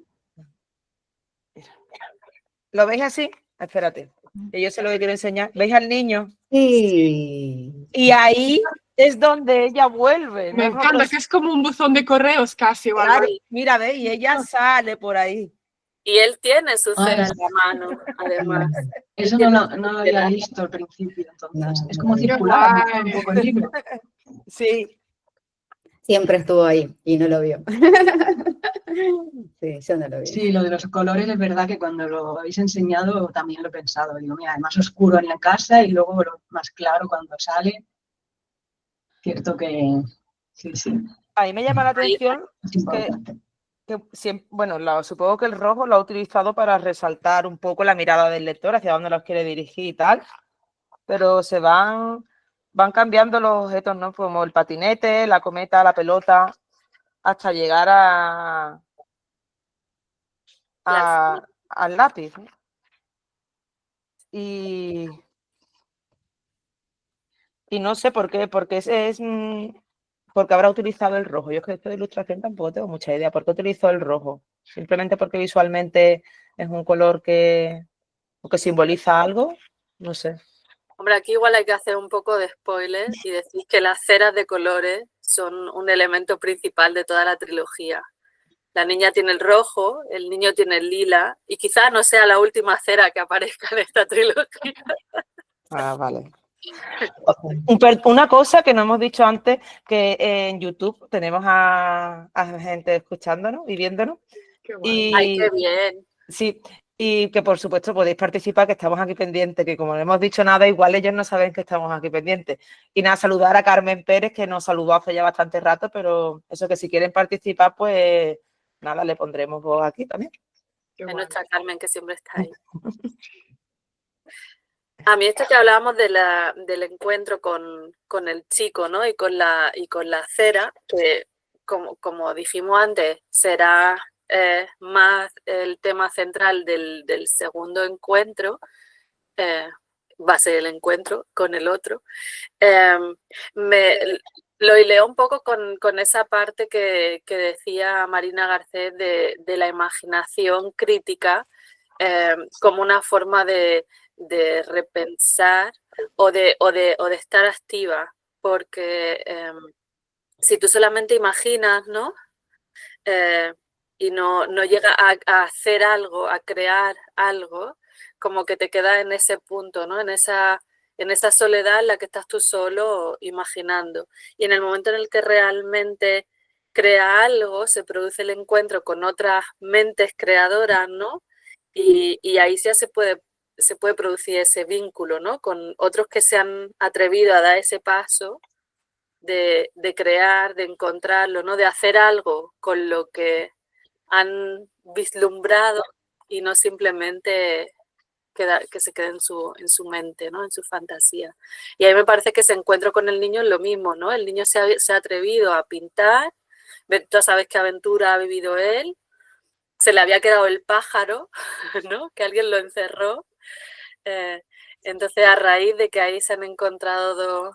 ¿Lo veis así? Espérate, que yo sé lo que quiero enseñar. ¿Veis al niño? Sí. Y ahí es donde ella vuelve. me No es encanta, otro- que es como un buzón de correos casi. O algo Claro, así. mira, ve, y ella sale por ahí. Y él tiene su cera Ah, en la mano, además. eso no lo había visto al principio, entonces. No, Es como no. Qué circular, ¿no? guay. Un poco el libro. Sí, Siempre estuvo ahí y no lo vio. Sí, yo no lo vi. Sí, lo de los colores es verdad que cuando lo habéis enseñado también lo he pensado. Digo, mira, es más oscuro en la casa y luego lo más claro cuando sale. Cierto que sí, sí, ahí me llama la atención es que, importante. bueno, supongo que el rojo lo ha utilizado para resaltar un poco la mirada del lector, hacia dónde los quiere dirigir y tal, pero van cambiando los objetos, ¿no? Como el patinete, la cometa, la pelota, hasta llegar al lápiz, ¿no? Y no sé por qué, porque porque habrá utilizado el rojo. Yo es que de esta ilustración tampoco tengo mucha idea. ¿Por qué utilizó el rojo? Simplemente porque visualmente es un color que simboliza algo. No sé. Hombre, aquí igual hay que hacer un poco de spoiler y decir que las ceras de colores son un elemento principal de toda la trilogía. La niña tiene el rojo, el niño tiene el lila y quizás no sea la última cera que aparezca en esta trilogía. Ah, vale. Una cosa que no hemos dicho antes, que en YouTube tenemos a gente escuchándonos y viéndonos. Qué guay. ¡Ay, Y qué bien! sí, y que por supuesto podéis participar, que estamos aquí pendientes, que como no hemos dicho nada, igual ellos no saben que estamos aquí pendientes. Y nada, saludar a Carmen Pérez, que nos saludó hace ya bastante rato, pero eso, que si quieren participar, pues nada, le pondremos voz aquí también. Qué Es guay. nuestra Carmen que siempre está ahí. A mí esto que hablábamos del encuentro con el chico, ¿no? Y con la cera, que como dijimos antes, será más el tema central del segundo encuentro, va a ser el encuentro con el otro. Lo hileo un poco con esa parte que decía Marina Garcés de la imaginación crítica como una forma de repensar o de estar activa, porque si tú solamente imaginas, ¿no? Y no llega a hacer algo, a crear algo, como que te queda en ese punto, ¿no? En esa soledad en la que estás tú solo imaginando. Y en el momento en el que realmente crea algo, se produce el encuentro con otras mentes creadoras, ¿no? Y ahí ya se puede producir ese vínculo, ¿no? Con otros que se han atrevido a dar ese paso de crear, de encontrarlo, ¿no? De hacer algo con lo que han vislumbrado y no simplemente que se quede en su mente, ¿no? En su fantasía. Y ahí me parece que ese encuentro con el niño es lo mismo, ¿no? El niño se ha atrevido a pintar, tú sabes qué aventura ha vivido él, se le había quedado el pájaro, ¿no? Que alguien lo encerró. Entonces, a raíz de que ahí se han encontrado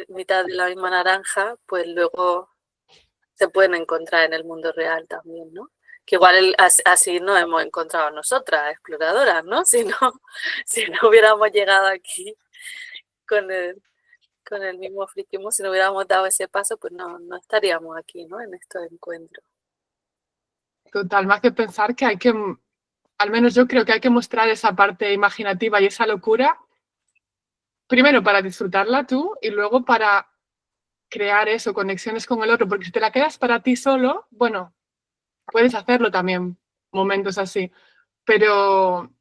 mitad de la misma naranja, pues luego se pueden encontrar en el mundo real también, ¿no? Que igual así nos hemos encontrado nosotras, exploradoras, ¿no? Si no hubiéramos llegado aquí con el mismo friquismo, si no hubiéramos dado ese paso, pues no estaríamos aquí, ¿no? En estos encuentros. Total, más que pensar que hay que, al menos yo creo que hay que mostrar esa parte imaginativa y esa locura, primero para disfrutarla tú y luego para crear eso, conexiones con el otro, porque si te la quedas para ti solo, bueno, puedes hacerlo también, momentos así, pero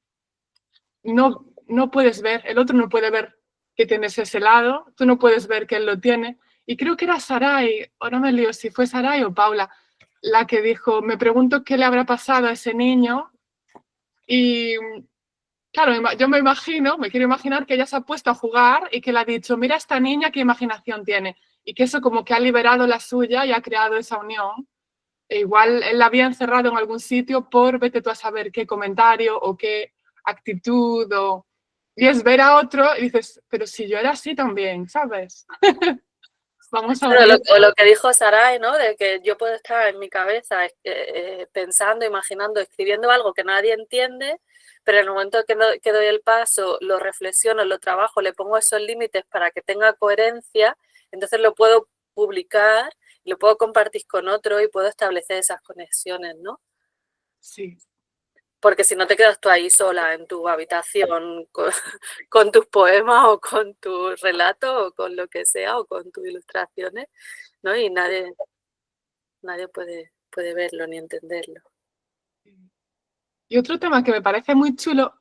no puedes ver, el otro no puede ver que tienes ese lado, tú no puedes ver que él lo tiene. Y creo que era Sarai, ahora me lío si fue Sarai o Paula, la que dijo, me pregunto qué le habrá pasado a ese niño. Y claro, yo me quiero imaginar que ella se ha puesto a jugar y que le ha dicho, mira esta niña qué imaginación tiene. Y que eso como que ha liberado la suya y ha creado esa unión. E igual él la había encerrado en algún sitio por vete tú a saber qué comentario o qué actitud y es ver a otro y dices, pero si yo era así también, ¿sabes? Vamos a ver. O lo que dijo Sarai, ¿no? De que yo puedo estar en mi cabeza pensando, imaginando, escribiendo algo que nadie entiende, pero en el momento que doy el paso, lo reflexiono, lo trabajo, le pongo esos límites para que tenga coherencia, entonces lo puedo publicar, lo puedo compartir con otro y puedo establecer esas conexiones, ¿no? Sí. Porque si no te quedas tú ahí sola en tu habitación con tus poemas o con tus relatos o con lo que sea o con tus ilustraciones, ¿no? Y nadie puede verlo ni entenderlo. Y otro tema que me parece muy chulo,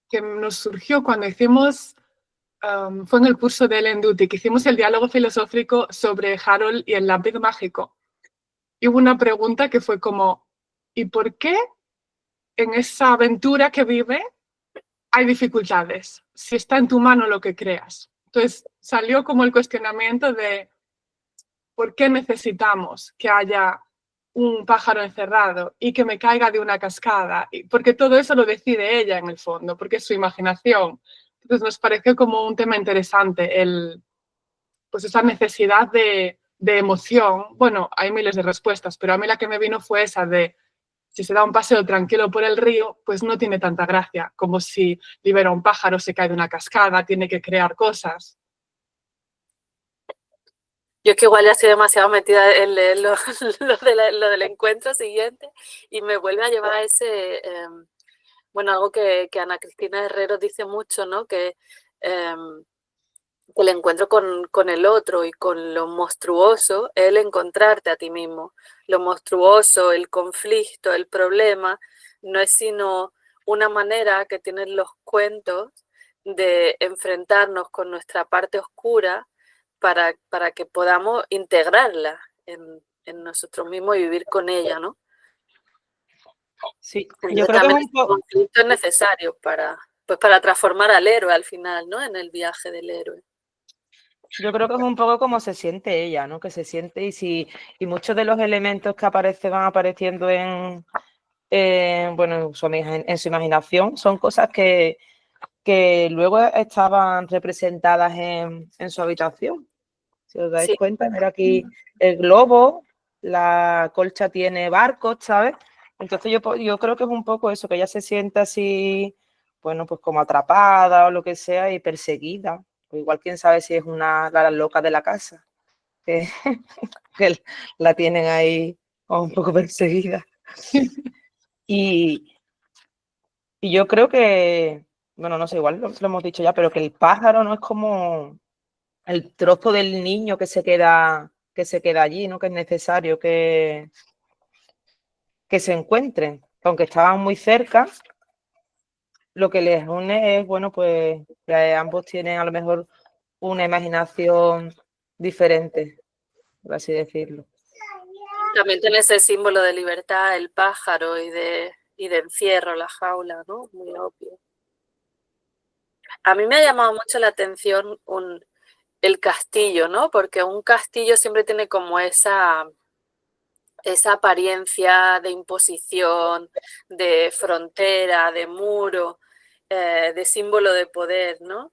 que nos surgió cuando hicimos, fue en el curso de Ellen Duty, que hicimos el diálogo filosófico sobre Harold y el lápiz mágico. Y hubo una pregunta que fue como, ¿y por qué en esa aventura que vive hay dificultades? Si está en tu mano lo que creas. Entonces salió como el cuestionamiento de ¿por qué necesitamos que haya un pájaro encerrado y que me caiga de una cascada? Porque todo eso lo decide ella en el fondo, porque es su imaginación. Entonces nos pareció como un tema interesante, pues esa necesidad de emoción. Bueno, hay miles de respuestas, pero a mí la que me vino fue esa de si se da un paseo tranquilo por el río, pues no tiene tanta gracia, como si libera un pájaro, se cae de una cascada, tiene que crear cosas. Yo es que igual ya estoy demasiado metida en leer lo del encuentro siguiente y me vuelve a llevar a ese, bueno, algo que Ana Cristina Herrero dice mucho, ¿no? Que el encuentro con el otro y con lo monstruoso es el encontrarte a ti mismo. Lo monstruoso, el conflicto, el problema, no es sino una manera que tienen los cuentos de enfrentarnos con nuestra parte oscura para que podamos integrarla en nosotros mismos y vivir con ella, ¿no? Sí, Entonces, yo creo que es también un el poco... conflicto es necesario para transformar al héroe al final, ¿no? En el viaje del héroe. Yo creo que es un poco como se siente ella, ¿no? Que se siente y muchos de los elementos que van apareciendo bueno, en su imaginación son cosas que luego estaban representadas en su habitación. Si os dais Sí. cuenta, mira aquí el globo, la colcha tiene barcos, ¿sabes? Entonces yo creo que es un poco eso, que ella se sienta así, bueno, pues como atrapada o lo que sea y perseguida. O igual quién sabe si es la loca de la casa, que, que la tienen ahí un poco perseguida. Y yo creo que, bueno, no sé, igual lo hemos dicho ya, pero que el pájaro no es como el trozo del niño que se queda allí, ¿no? Que es necesario que se encuentren. Aunque estaban muy cerca, lo que les une es, bueno, pues que ambos tienen a lo mejor una imaginación diferente, por así decirlo. También tiene ese símbolo de libertad, el pájaro y de encierro, la jaula, ¿no? Muy obvio. A mí me ha llamado mucho la atención el castillo, ¿no? Porque un castillo siempre tiene como esa apariencia de imposición, de frontera, de muro, de símbolo de poder, ¿no?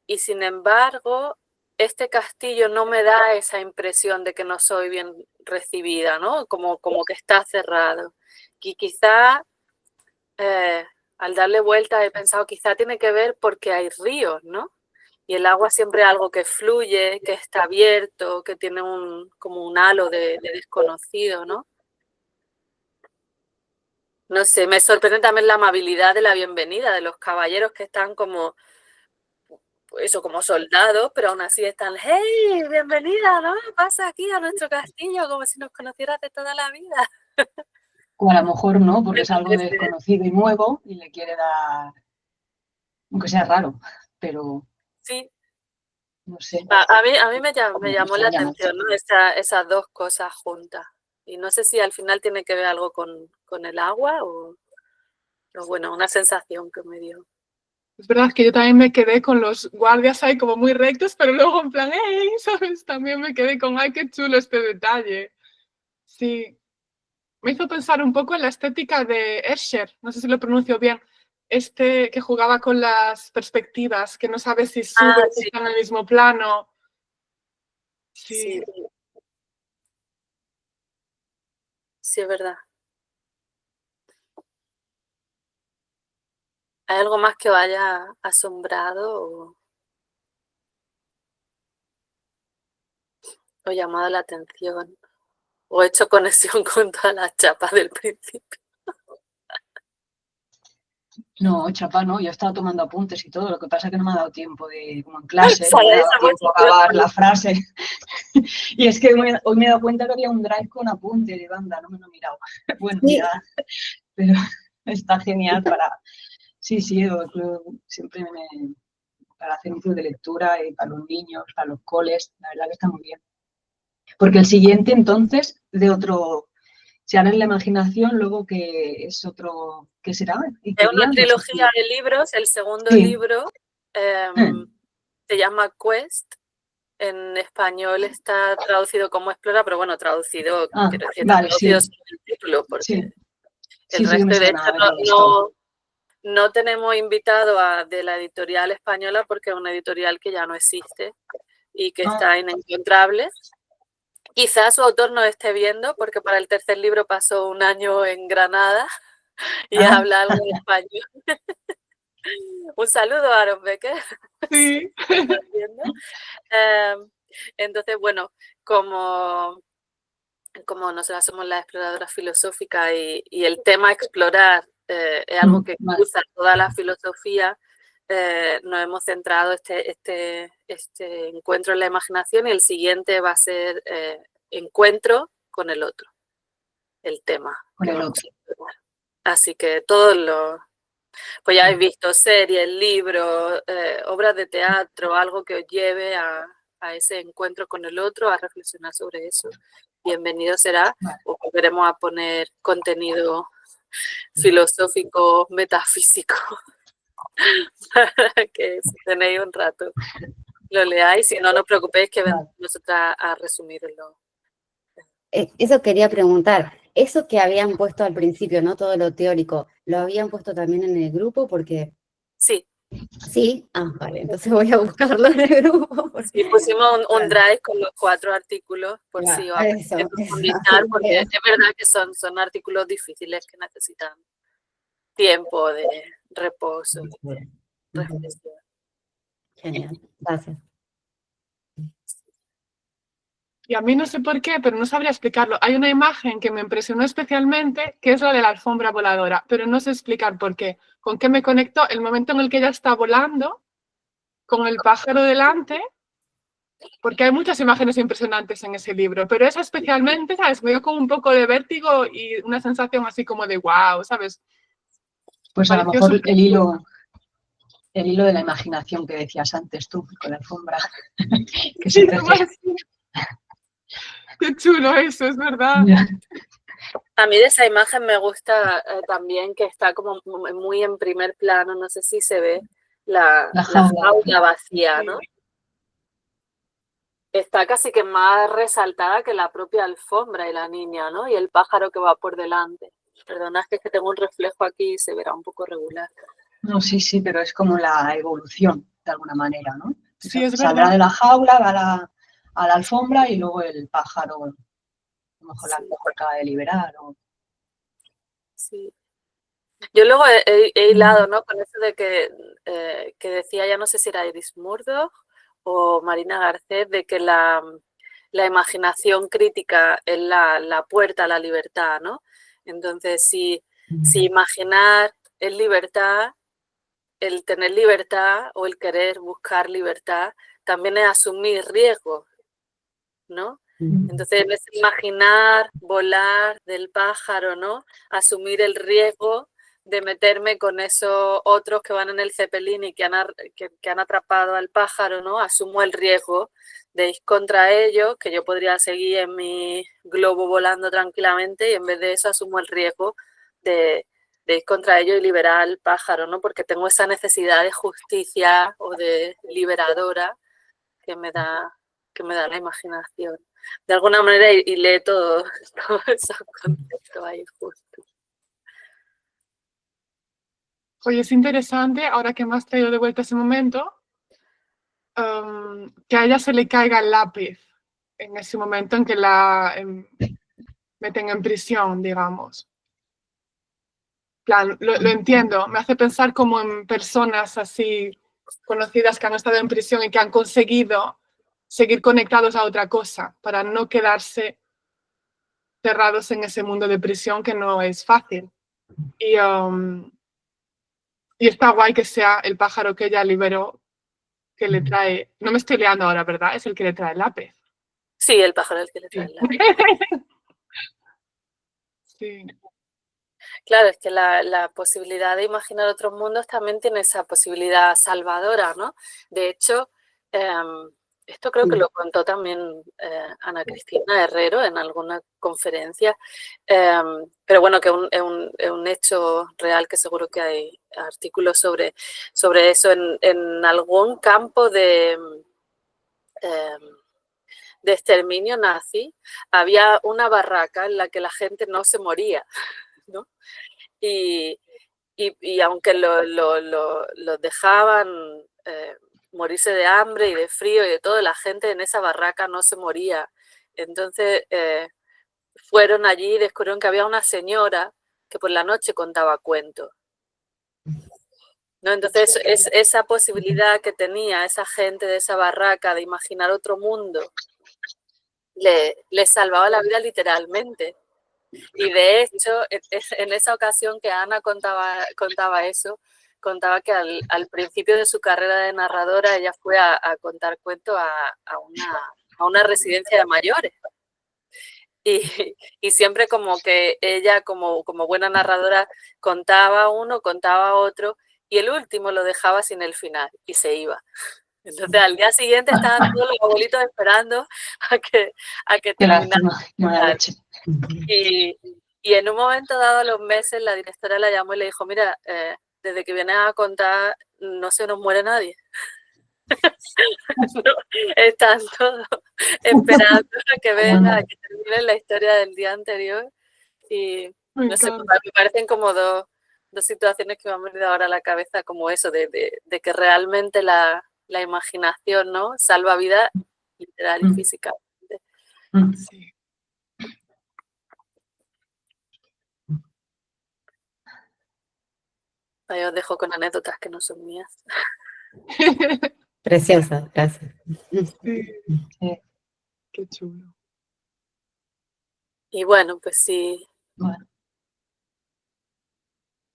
Y sin embargo, este castillo no me da esa impresión de que no soy bien recibida, ¿no? Como que está cerrado. Y quizá al darle vuelta he pensado, quizá tiene que ver porque hay ríos, ¿no? Y el agua siempre es algo que fluye, que está abierto, que tiene como un halo de desconocido, ¿no? No sé, me sorprende también la amabilidad de la bienvenida de los caballeros que están como, eso, como soldados, pero aún así están, hey, bienvenida, ¿no? Pasa aquí a nuestro castillo como si nos conocieras de toda la vida. O a lo mejor no, porque es algo desconocido y nuevo y le quiere dar, aunque sea raro, pero Sí. no sé. A mí me llamó la atención, ¿no? Esas dos cosas juntas. Y no sé si al final tiene que ver algo con el agua o bueno, una sensación que me dio. Es verdad que yo también me quedé con los guardias ahí como muy rectos, pero luego en plan, ¡hey! ¿Sabes? También me quedé con, ¡ay, qué chulo este detalle! Sí, me hizo pensar un poco en la estética de Escher, no sé si lo pronuncio bien, este que jugaba con las perspectivas, que no sabe si sube o Sí. está en el mismo plano. Sí. Sí. Sí, es verdad. ¿Hay algo más que vaya asombrado o llamado la atención? ¿O hecho conexión con todas las chapas del principio? No, chapa, no, yo estaba tomando apuntes y todo, lo que pasa es que no me ha dado tiempo de, como en clase, no me ha dado tiempo a acabar la frase. Y es que hoy me he dado cuenta que había un drive con apunte de banda, no me lo he mirado. Bueno, Sí. ya, pero está genial para, sí, siempre para hacer un club de lectura y para los niños, para los coles, la verdad que está muy bien. Porque el siguiente, entonces, de otro, si ahora en la imaginación, luego que es otro, ¿qué será? Es una trilogía de libros, el segundo libro se llama Quest, en español está traducido como Explora, pero bueno, traducido, quiero decir, traducido sin el título, porque el resto, de hecho, no tenemos invitado de la editorial española porque es una editorial que ya no existe y que está inencontrable. Quizás su autor no esté viendo porque para el tercer libro pasó un año en Granada y habla algo de español. Un saludo a Aaron Becker. Sí. Entonces, bueno, como nosotras somos las exploradoras filosóficas y el tema explorar es algo que cruza toda la filosofía, nos hemos centrado este encuentro en la imaginación y el siguiente va a ser encuentro con el otro, el tema que vamos a explorar. Así que todos los, pues ya habéis visto series, libros, obras de teatro, algo que os lleve a ese encuentro con el otro, a reflexionar sobre eso. Bienvenido será, o volveremos a poner contenido filosófico, metafísico, para que si tenéis un rato lo leáis, si no, no os preocupéis que vendremos nosotras a resumirlo. Eso quería preguntar, eso que habían puesto al principio, no todo lo teórico, ¿lo habían puesto también en el grupo? Porque... Sí. ¿Sí? Ah, vale, entonces voy a buscarlo en el grupo. Sí, pusimos un drive con los 4 artículos por si os apetece profundizar, porque es verdad que son artículos difíciles que necesitan tiempo de reposo, reflexión. Genial, gracias. Y a mí no sé por qué, pero no sabría explicarlo. Hay una imagen que me impresionó especialmente, que es la de la alfombra voladora, pero no sé explicar por qué. ¿Con qué me conectó? El momento en el que ella está volando, con el pájaro delante, porque hay muchas imágenes impresionantes en ese libro, pero esa especialmente, ¿sabes? Me dio como un poco de vértigo y una sensación así como de wow, ¿sabes? Pues a lo mejor el hilo de la imaginación que decías antes tú, con la alfombra. Que sí, qué chulo eso, es verdad. A mí de esa imagen me gusta también que está como muy en primer plano, no sé si se ve la jaula vacía, ¿no? Está casi que más resaltada que la propia alfombra y la niña, ¿no? Y el pájaro que va por delante. Perdona, es que tengo un reflejo aquí y se verá un poco regular. No, sí, pero es como la evolución de alguna manera, ¿no? Sí, es Saldrá verdad. de la jaula, va a la alfombra y luego el pájaro, a lo mejor la acaba de liberar. Sí. Yo luego he hilado, ¿no? Con eso de que decía, ya no sé si era Iris Murdoch o Marina Garcés, de que la imaginación crítica es la puerta a la libertad, ¿no? Entonces, si imaginar es libertad, el tener libertad o el querer buscar libertad también es asumir riesgos, ¿no? Entonces, es imaginar volar del pájaro, ¿no? Asumir el riesgo de meterme con esos otros que van en el Zeppelin y que han atrapado al pájaro, ¿no? Asumo el riesgo de ir contra ellos, que yo podría seguir en mi globo volando tranquilamente y en vez de eso asumo el riesgo de ir contra ellos y liberar al pájaro, ¿no? Porque tengo esa necesidad de justicia o de liberadora que me da la imaginación. De alguna manera hilé todos esos conceptos ahí justo. Oye, es interesante, ahora que me has traído de vuelta ese momento, que a ella se le caiga el lápiz en ese momento en que la meten en prisión, digamos. Plan, lo entiendo, me hace pensar como en personas así conocidas que han estado en prisión y que han conseguido seguir conectados a otra cosa para no quedarse cerrados en ese mundo de prisión que no es fácil. Y está guay que sea el pájaro que ella liberó que le trae, no me estoy liando ahora, ¿verdad? Es el que le trae el lápiz. Sí, el pájaro el que le trae el lápiz. Sí. Claro, es que la posibilidad de imaginar otros mundos también tiene esa posibilidad salvadora, ¿no? De hecho, esto creo que lo contó también Ana Cristina Herrero en alguna conferencia, pero bueno, que es un hecho real que seguro que hay artículos sobre eso en algún campo de exterminio nazi. Había una barraca en la que la gente no se moría, ¿no? Y aunque los dejaban morirse de hambre y de frío y de todo, la gente en esa barraca no se moría. Entonces fueron allí y descubrieron que había una señora que por la noche contaba cuentos, ¿no? Entonces esa posibilidad que tenía esa gente de esa barraca de imaginar otro mundo le salvaba la vida literalmente. Y de hecho, en esa ocasión que Ana contaba eso, contaba que al principio de su carrera de narradora ella fue a contar cuentos a una residencia de mayores. Y siempre como que ella, como buena narradora, contaba uno, contaba otro, y el último lo dejaba sin el final y se iba. Entonces al día siguiente estaban todos los abuelitos esperando a que terminara. Y en un momento dado, a los meses, la directora la llamó y le dijo, mira, desde que vienes a contar no se nos muere nadie. No, están todos esperando a que venga, a que termine la historia del día anterior. Y no sé, me parecen como dos situaciones que me han venido ahora a la cabeza, como eso, de que realmente la imaginación, ¿no?, salva vida literal y físicamente. Sí. Ahí os dejo con anécdotas que no son mías. Preciosa, gracias. Sí. Qué chulo. Y bueno, pues sí.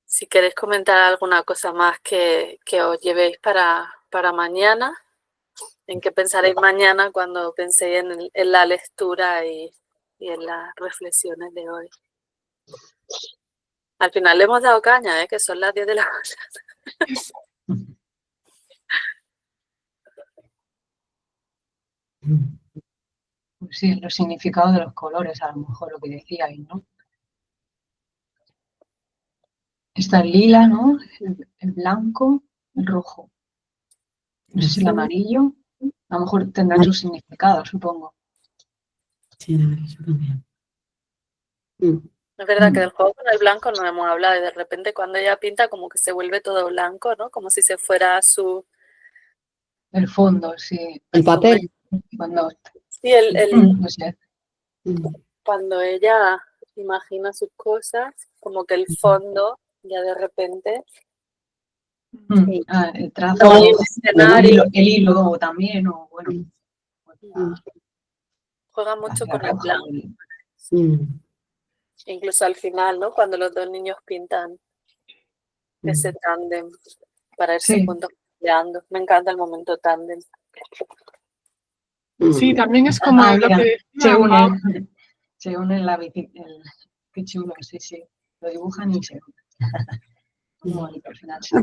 Si queréis comentar alguna cosa más que os llevéis para mañana, en qué pensaréis mañana cuando penséis en la lectura y en las reflexiones de hoy. Al final le hemos dado caña, que son las 10 de la mañana. Sí, los significados de los colores, a lo mejor lo que decíais, ¿no? Está el lila, ¿no? El blanco, el rojo. No sé si el amarillo, a lo mejor tendrá otro significado, supongo. Sí, el amarillo también. Es verdad que del juego con el blanco no hemos hablado y de repente cuando ella pinta como que se vuelve todo blanco, ¿no? Como si se fuera su El fondo, sí. El papel. Cuando, Sí, no sé. cuando ella imagina sus cosas, como que el fondo ya de repente... Sí. El trazo, el escenario el hilo también, o bueno. juega mucho con el blanco. Mm. Incluso al final, ¿no? Cuando los dos niños pintan ese tándem para irse Sí. juntos creando. Me encanta el momento tándem. Sí, también es como lo mira, que se decía Pau. unen. Se unen la qué chulo, sí, sí. Lo dibujan y se unen. Muy bonito al final. Sí.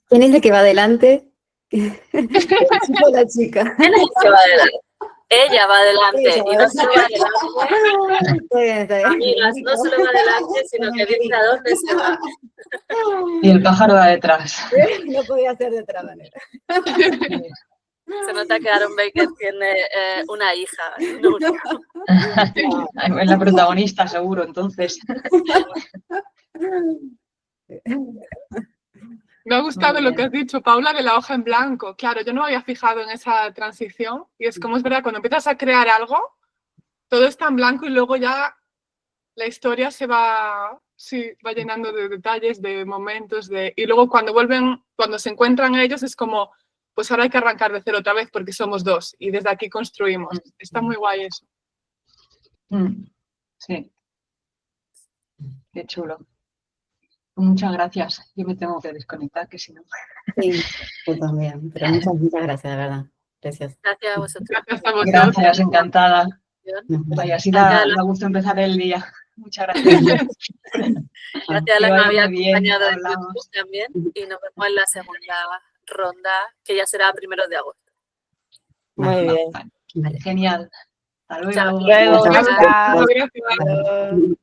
¿Quién es el que va adelante? ¿El chico o la chica? ¿Quién es el que va adelante? Ella va adelante Ella va y no solo va adelante. Está bien, está bien. Amigas, no solo va adelante, sino que dice a dónde se va. Y el pájaro va detrás. No podía ser de otra manera. Se nota que Aaron Baker tiene una hija. No una. Es la protagonista, seguro, entonces. Me ha gustado Muy lo que bien. has dicho, Paula, de la hoja en blanco. Claro, yo no me había fijado en esa transición y es como es verdad, cuando empiezas a crear algo, todo está en blanco y luego ya la historia se va, sí, va llenando de detalles, de momentos, y luego cuando se encuentran ellos es como, pues ahora hay que arrancar de cero otra vez porque somos dos y desde aquí construimos. Está muy guay eso. Sí. Qué chulo. Muchas gracias. Yo me tengo que desconectar, que si no... Sí, yo también. Pero muchas gracias, de verdad. Gracias. Gracias a vosotros. Gracias a vosotros. Gracias, encantada. Vaya, así da gusto empezar el día. Muchas gracias. Gracias a la que me había acompañado en hablamos. YouTube también. Y nos vemos en la segunda ronda, que ya será a 1 de agosto. Muy bien. Vale. Genial. Hasta luego. Chao. Luego, Gracias. chao. Gracias.